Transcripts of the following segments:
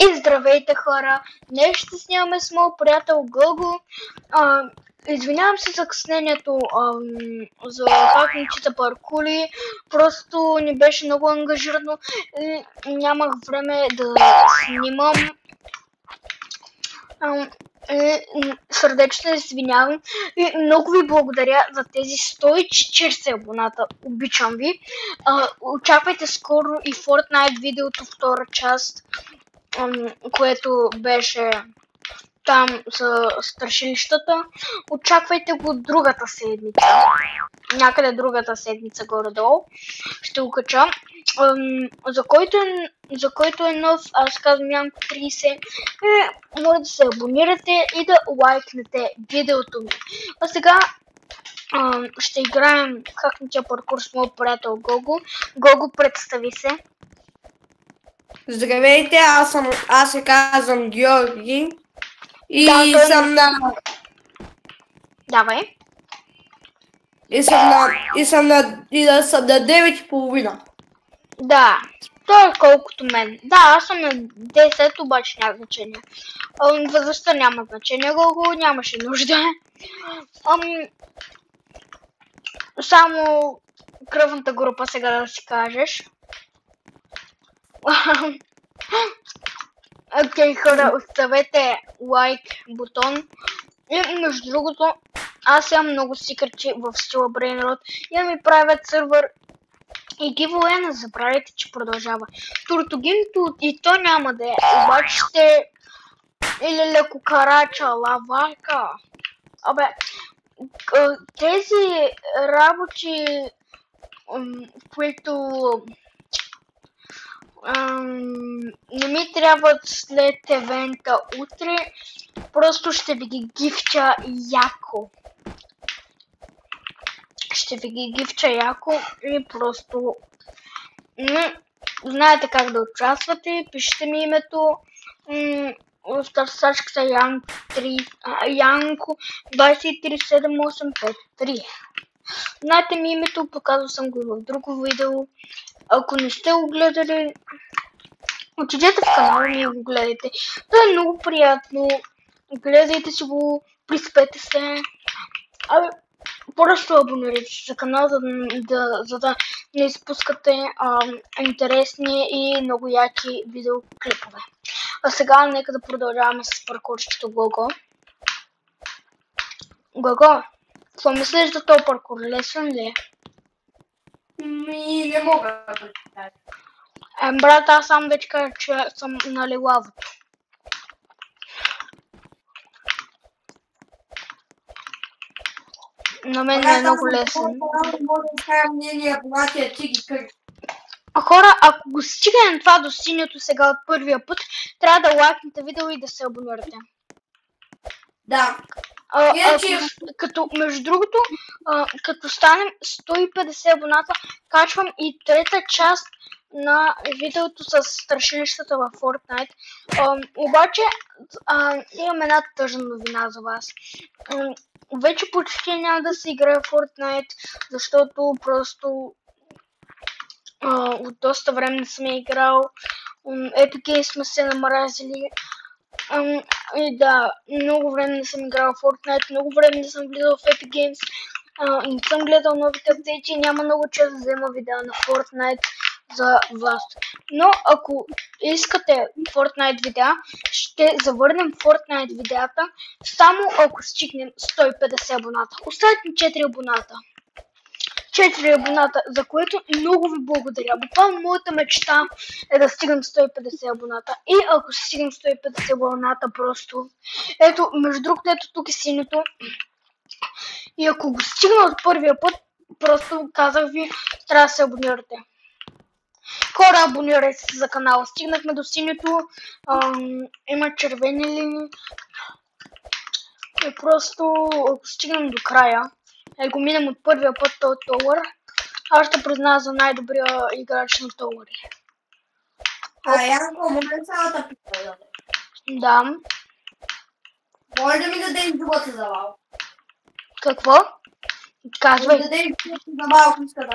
И здравейте хора! Днес ще снимаме с моят приятел Гого. Извинявам се за къснението за хакничите паркури. Просто не беше много ангажирано и нямах време да снимам. Сърдечно извинявам и много ви благодаря за тези 140 абоната. Обичам ви. Очаквайте скоро и Fortnite видеото втора част, което беше там за страшилищата. Очаквайте го другата седмица. Някъде другата седмица горе-долу. Ще го кача. За който е нов, аз казвам Янко30, може да се абонирате и да лайкнете видеото ми. А сега ще играем хакничия паркур с моят приятел Гого. Гого, представи се. Здравейте, аз се казвам Георги и Да, съм на... Давай. И съм на 9,5. Да, той е колкото мен. Да, аз съм на 10, обаче няма значение. Възрастта няма значение, Гого, нямаше нужда. Само кръвната група сега да си кажеш. Окей, хора, оставете лайк бутон. И между другото, аз имам много секрети в стила Brainrot. И ми правят сървър и giveaway, не забравяйте, че продължава. Туртогинто и то няма да е, обаче ще или лекокарача, лаварка. Абе, тези работи, които не ми трябват след евента утре, просто ще ви ги гифча яко. Ще ви ги гифча яко и просто знаете как да участвате. Пишете ми името в търсачката Янко 23783. Знаете ми името, показвал съм го в друго видео. Ако не сте го гледали, отидете в канала ми и го гледайте. То е много приятно. Гледайте си го, приспете се. Просто абонирайте се за канал, за да не изпускате интересни и много яки видеоклипове. А сега нека да продължаваме с паркурчето Гого. Гого, какво мислиш за този паркур? Лесен ли е? Не мога да прочитая. Брат, аз сам вече кажа, че съм на лилавото. На мен е много лесен. Хора, ако го стигнем това до синьото сега от първия път, трябва да лайкнете видео и да се абонирате. Да. Като, между другото, като станем 150 абоната, качвам и трета част на видеото с страшилищата във Fortnite. Обаче, имам една тъжна новина за вас. Вече почти няма да се играе в Fortnite, защото просто от доста време не съм играл. Epic Games сме се намразили. И да, много време не съм играл в Fortnite, много време не съм влизал в Epic Games. Не съм гледал новите апдейти, няма много често да взема видео на Fortnite за вас. Но ако искате Fortnite видеа, ще завърнем Fortnite видеята, само ако стигнем 150 абоната. Оставят ми 4 абоната. 4 абоната, за което много ви благодаря. Буквално моята мечта е да стигнем 150 абоната. И ако стигнем 150 абоната, просто... Ето, между другото, ето тук е синето. И ако го стигна от първия път, просто казах ви, трябва да се абонирате. Хора, абонирайте се за канала. Стигнахме до синето. Има червени линии. И просто, ако стигнем до края, го минем от първия път този Tower, аз ще призная за най-добрия играч на Tower. Янко, може ли цялата писта? Да. Може да ми дадеш другата за малко? Какво? Казвай. Да дадеш другата за малко, иска да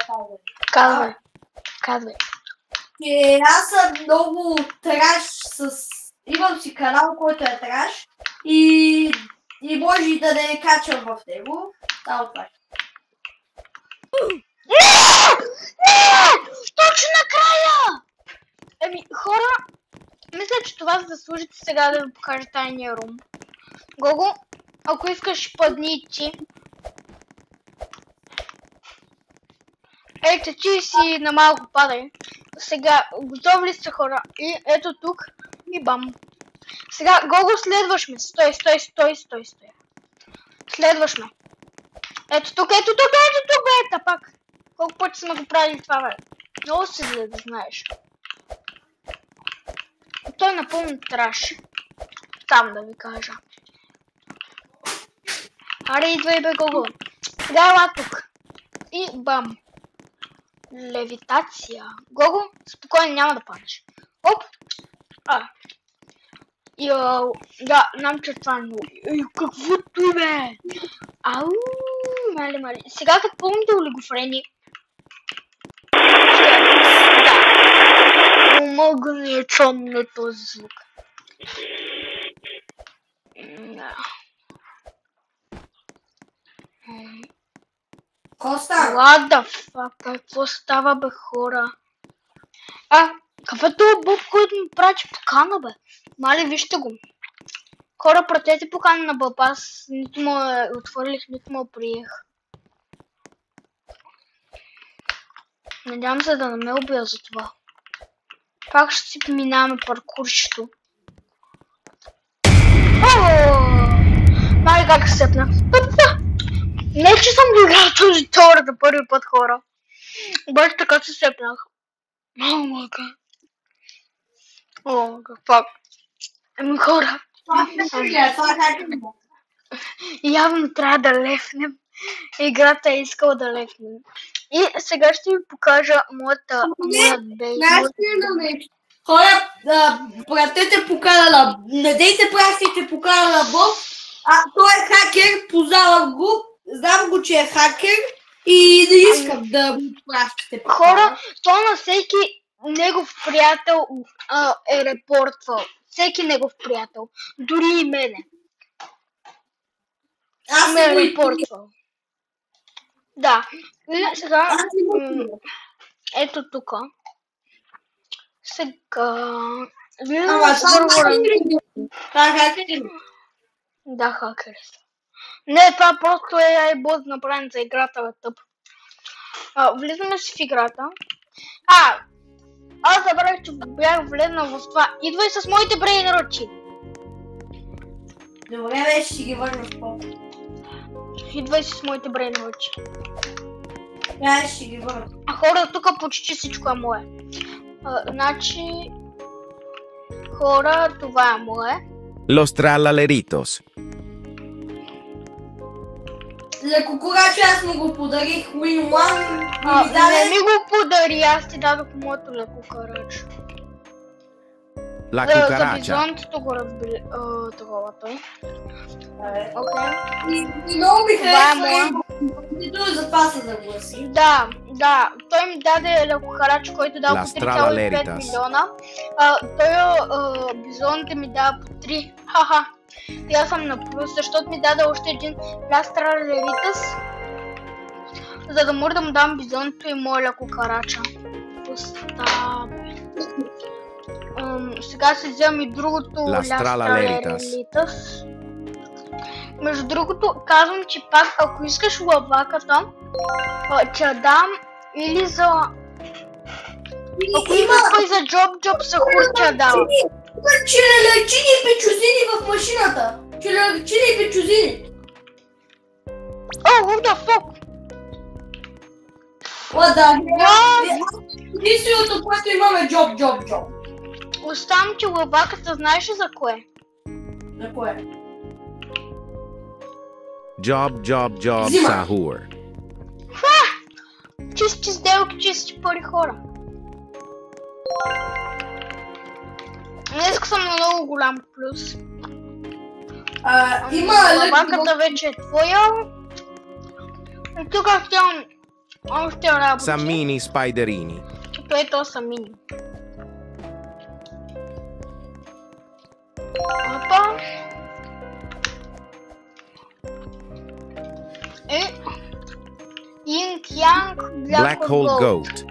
казвай. Казвай. Че аз съм много траш имам си канал, който е траш и може и да не качвам в него. Само това. Не! Точно накрая! Хора, мисля, че това за да служите сега да ви покажа тайния рум. Гого, ако искаш падни и ти. Ето ти си на малко падай. Сега, готови ли сте, хора? И ето тук и бам. Сега, Гого, следваш ме. Стой. Следваш ме. Ето тук, бе, тапак. Колко пъти сме го правили това, бе? Много си зле да знаеш. Той е напълно траш. Там да ви кажа. Аре, идвай, бе, Гого. Сега ела тук. И бам. Левитация. Гого, спокойно, няма да паднеш. Оп. Йоу. Да, знам, че това е много. Каквото бе. Ау. Мали. Сега като помните олигофрени. Да. Мога да я чомня този звук. Да. Какво става? What the fuck? Какво става, бе, хора? Какъв е този Боб, който ми прачи покана, бе? Мали, вижте го. Хора, пратете покана на Боб. Аз нито му отворих, нито му приех. Надявам се да не ме убия за това. Пак ще си минаваме паркурчето. Мали, как се сепна. Не, че съм доиграл този теория за първи път, хора. Обаче така се сепнах. О, мага. О, как. Хора. Явно трябва да лефнем. Играта е искала да лефнем. И сега ще ви покажа моята бейс. Хора, пратете покана на... Не дейте пращайте покана на Боб. Той е хакер, познавам го. Знам го, че е хакер и не искам да му пращате покана. Хора, то на всеки негов приятел е репортвал. Всеки негов приятел. Дори и мене. Аз ме не е го репортвал. Да. И сега... Ето тук. Сега... Да, хакер. Не, това просто е бот направен за играта, бе, тъп. Влизаме си в играта. Аз забравих, че бях влезнал в това. Идвай с моите брейн ръчи. Добре, бе, ще си ги върна в по. Идвай си с моите брейн ръчи. Ще ги върна. Хора, тук почти всичко е мое. Значи... Хора, това е мое. Los Tralaleritos. За кукурача аз му го подарих Win One. Не ми го подари, аз ти дадох моето лекукарач. La За cucaracha. бизонтото го разбили такова той. Окей. И много ми Това е харесва. И той за това се загласи. Да. Той ми даде лекукарач, който дал по 3,5 милиона. Той бизонte ми дава по 3. Хаха. И аз съм на плюс, защото ми даде още един Las Tralaleritas, за да може да му дам бизонто и моя лекукарача. Сега си вземам и другото Las Tralaleritas. Между другото, казвам, че пак, ако искаш лаваката, ще я дам или за... Ако искаш кой за Джоб за хур, ще я дам. Челелечини и печузини в машината. Челелечини и печузини. What the fuck? Единственото, което имаме Джоб. Оставам, че лаваката знаеш ли за кое? За кое? Job, Зима. sahur. Чисти сделки, чисти пари, хора. Днес съм на много голям плюс. Има лаваката вече е твоя. И тук имам още работи. Sammini spiderini. Ето са мини. Опа. Инг Янг Black Hole Goat.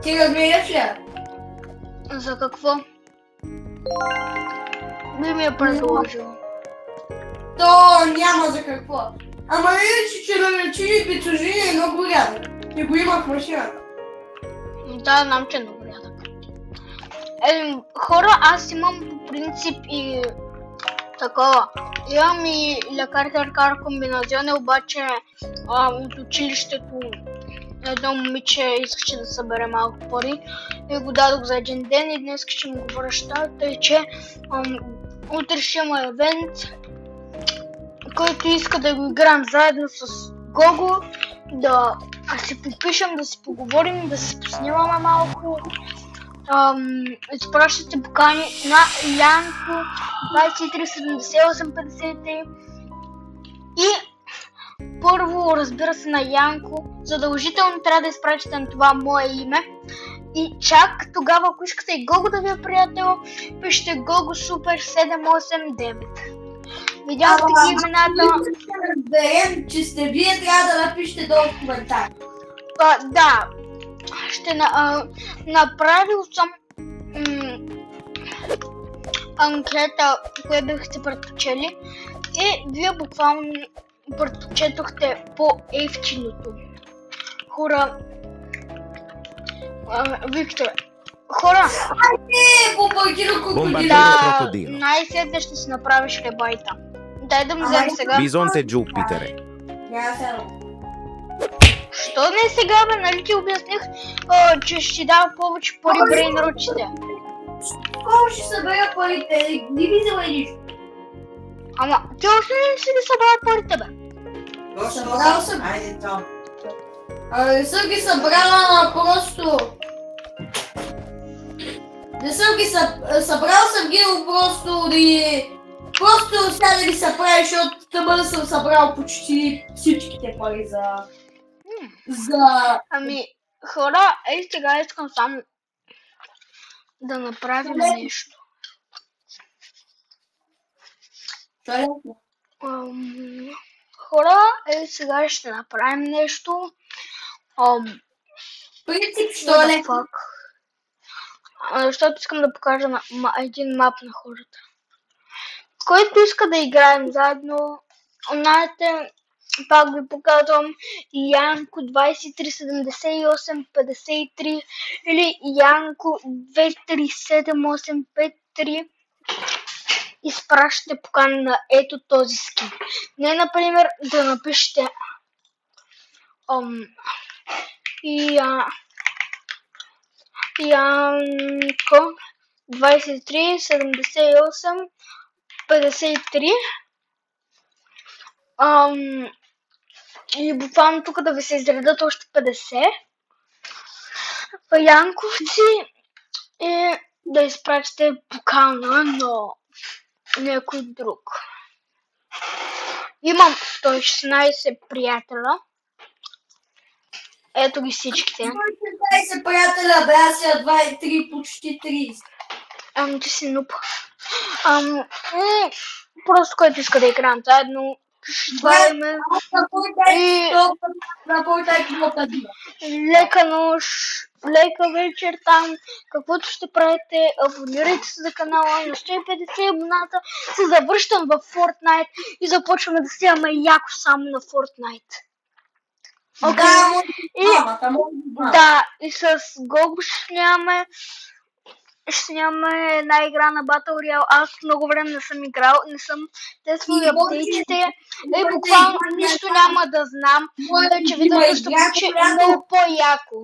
Ти разбираш ли? За какво? Би ми е предложил. То няма за какво. Ама иначе, че намечили пицужини е много рядък. И го има в машината. Да, знам, че е много рядък. Хора, аз имам по принцип и такова. Имам и лекар комбиназионен, обаче от училището едно момиче искаше да събере малко пари и го дадох за един ден и днес ще му го връща, тъй че утре ще има евент, който иска да го играем заедно с Гого, да си попишем, да си поговорим, да се поснимаме малко. Изпращате покани на Янко 237853 и първо, разбира се, на Янко задължително трябва да изпратите на това мое име и чак тогава, ако искате и Гого да ви е приятел, пишете Гого Супер 789. Видях таки имената. Да разберем, че сте вие, трябва да напишете долу в коментар. Да, ще направил съм анкета, която бихте предпочели и вие буквално предпочетохте по-евтиното. Хора, Виктор, хора, Бомбардиро крокодил. да, крокодил. най-сетне ще си направиш хлебайта. Дай да му взем сега. Bisonte Jupiter. Няма сега. Що не сега, бе, нали ти обясних, че ще ти дава повече пари брейн ручите. Колко ще събера парите? Не виждала нищо. Ама, ти още не си ли събрал парите, бе? Събрал съм. Айде там. Не съм ги събрала просто. Не съм ги събрал съм ги, но просто сега да ги се прави, защото тъмън съм събрал почти всичките пари за... Ами, хора, сега искам само да направим нещо. Хора, сега ще направим нещо. Принцип, що What ли? the fuck? Защото искам да покажа един мап на хората. Който иска да играем заедно, знаете, пак ви показвам Янко 237853 или Янко 237853. Изпращате покана на ето този скин. Не, например, да напишете Янко 237853 и буквално тук да ви се изредат още 50 янковци и да изпратите покана на някой друг. Имам 116 приятеля. Ето ги всичките. 20 приятеля, бе, аз сега 23, почти 30. Ти си нуп. Просто който иска да играем заедно, това име. Лека нощ, лека вечер там, каквото ще правите, абонирайте се за канала, на 150 абоната, се завръщам в Fortnite и започваме да снимаме яко само на Fortnite. Да, и с Гого ще нямаме една игра на Battle Royale. Аз много време не съм играл, не съм тествал апдейтите и буквално нищо няма да знам, че видеото ще получи много по-яко.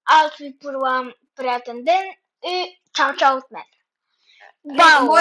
Аз ви пожелавам приятен ден и чао от мен. Бау!